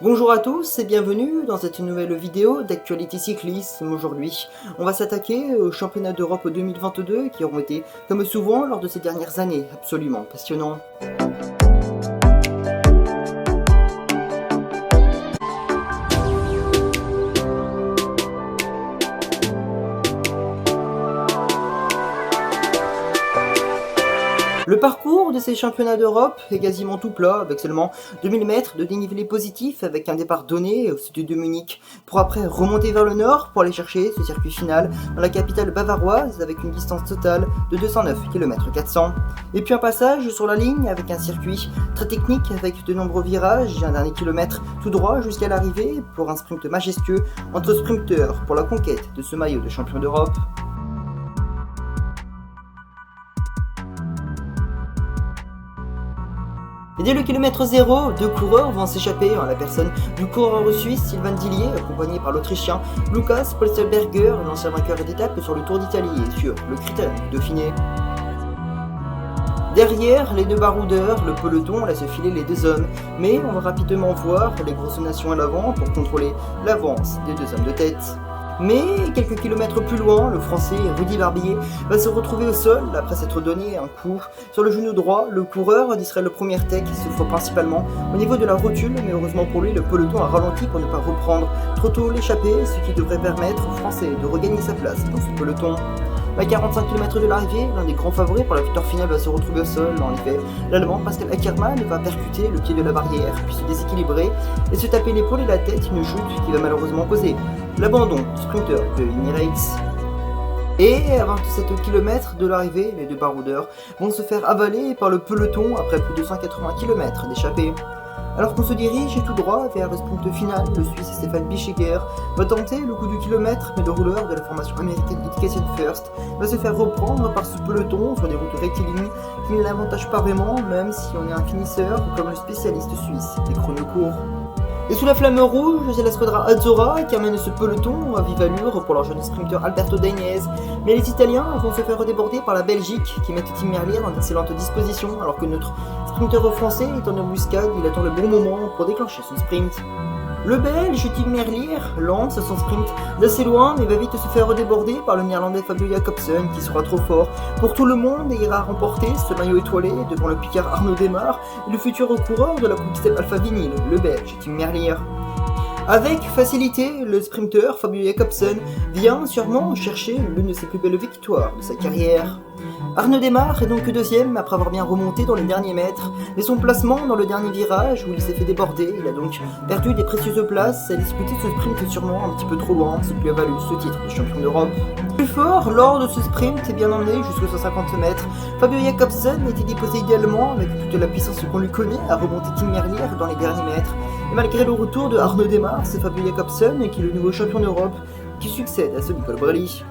Bonjour à tous et bienvenue dans cette nouvelle vidéo d'actualité cyclisme. Aujourd'hui, on va s'attaquer aux championnats d'Europe 2022 qui auront été, comme souvent lors de ces dernières années, absolument passionnants. Le parcours de ces championnats d'Europe est quasiment tout plat, avec seulement 2000 mètres de dénivelé positif avec un départ donné au sud de Munich, pour après remonter vers le nord pour aller chercher ce circuit final dans la capitale bavaroise avec une distance totale de 209 km 400. Et puis un passage sur la ligne avec un circuit très technique avec de nombreux virages et un dernier kilomètre tout droit jusqu'à l'arrivée pour un sprint majestueux entre sprinteurs pour la conquête de ce maillot de champion d'Europe. Et dès le kilomètre 0, deux coureurs vont s'échapper en la personne du coureur suisse Sylvain Dillier, accompagné par l'Autrichien Lukas Polsterberger, l'ancien vainqueur d'étape sur le Tour d'Italie et sur le critère du Dauphiné. Derrière les deux baroudeurs, le peloton laisse filer les deux hommes, mais on va rapidement voir les grosses nations à l'avant pour contrôler l'avance des deux hommes de tête. Mais quelques kilomètres plus loin, le français Rudy Barbier va se retrouver au sol après s'être donné un coup sur le genou droit. Le coureur d'Israël Premier Tech souffre principalement au niveau de la rotule, mais heureusement pour lui, le peloton a ralenti pour ne pas reprendre trop tôt l'échappée, ce qui devrait permettre au français de regagner sa place dans ce peloton. À 45 km de l'arrivée, l'un des grands favoris pour la victoire finale va se retrouver au sol. En effet, l'Allemand Pascal Ackermann va percuter le pied de la barrière, puis se déséquilibrer et se taper l'épaule et la tête, une chute qui va malheureusement causer l'abandon du sprinter de Emirates. Et à 27 km de l'arrivée, les deux baroudeurs vont se faire avaler par le peloton après plus de 180 km d'échappée. Alors qu'on se dirige tout droit vers le sprint final, le Suisse Stefan Bichiger va tenter le coup du kilomètre, mais le rouleur de la formation américaine Education First va se faire reprendre par ce peloton sur des routes rectilignes qui ne l'avantage pas vraiment, même si on est un finisseur comme le spécialiste suisse des chronos courts. Et sous la flamme rouge, c'est la squadra Azzurra qui amène ce peloton à vive allure pour leur jeune sprinter Alberto Dainese. Mais les Italiens vont se faire déborder par la Belgique qui met Tim Merlier dans d'excellentes dispositions alors que notre sprinter français est en embuscade, il attend le bon moment pour déclencher son sprint. Le Belge Tim Merlier lance son sprint d'assez loin mais va vite se faire déborder par le néerlandais Fabio Jacobsen qui sera trop fort pour tout le monde et ira remporter ce maillot étoilé devant le Picard Arnaud Démare et le futur coureur de la Quick Step Alpha Vinyl, le Belge Tim Merlier. Avec facilité, le sprinter Fabio Jacobsen vient sûrement chercher l'une de ses plus belles victoires de sa carrière. Arnaud Démare est donc deuxième après avoir bien remonté dans les derniers mètres, mais son placement dans le dernier virage où il s'est fait déborder, il a donc perdu des précieuses places à disputer ce sprint sûrement un petit peu trop loin, ce qui lui a valu ce titre de champion d'Europe. Plus fort lors de ce sprint et bien emmené jusqu'aux 150 mètres, Fabio Jacobsen était déposé idéalement avec toute la puissance qu'on lui connaît à remonter Tim Merlier dans les derniers mètres. Et malgré le retour de Arnaud Démare, c'est Fabio Jacobsen qui est le nouveau champion d'Europe qui succède à ce Nicole Brelli.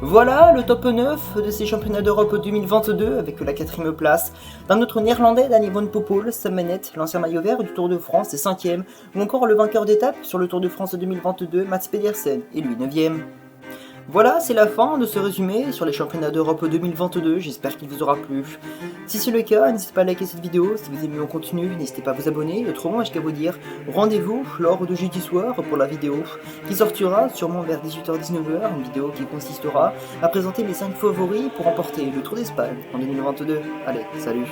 Voilà le top 9 de ces championnats d'Europe 2022 avec la 4ème place d'un autre néerlandais Danny van Poppel, Sam Bennett, l'ancien maillot vert du Tour de France est 5ème, ou encore le vainqueur d'étape sur le Tour de France 2022, Mats Pedersen, est lui 9ème. Voilà, c'est la fin de ce résumé sur les championnats d'Europe 2022, j'espère qu'il vous aura plu. Si c'est le cas, n'hésitez pas à liker cette vidéo, si vous aimez mon contenu, n'hésitez pas à vous abonner, autrement j'ai qu'à vous dire rendez-vous lors de jeudi soir pour la vidéo qui sortira sûrement vers 18h-19h, une vidéo qui consistera à présenter les 5 favoris pour remporter le Tour d'Espagne en 2022. Allez, salut!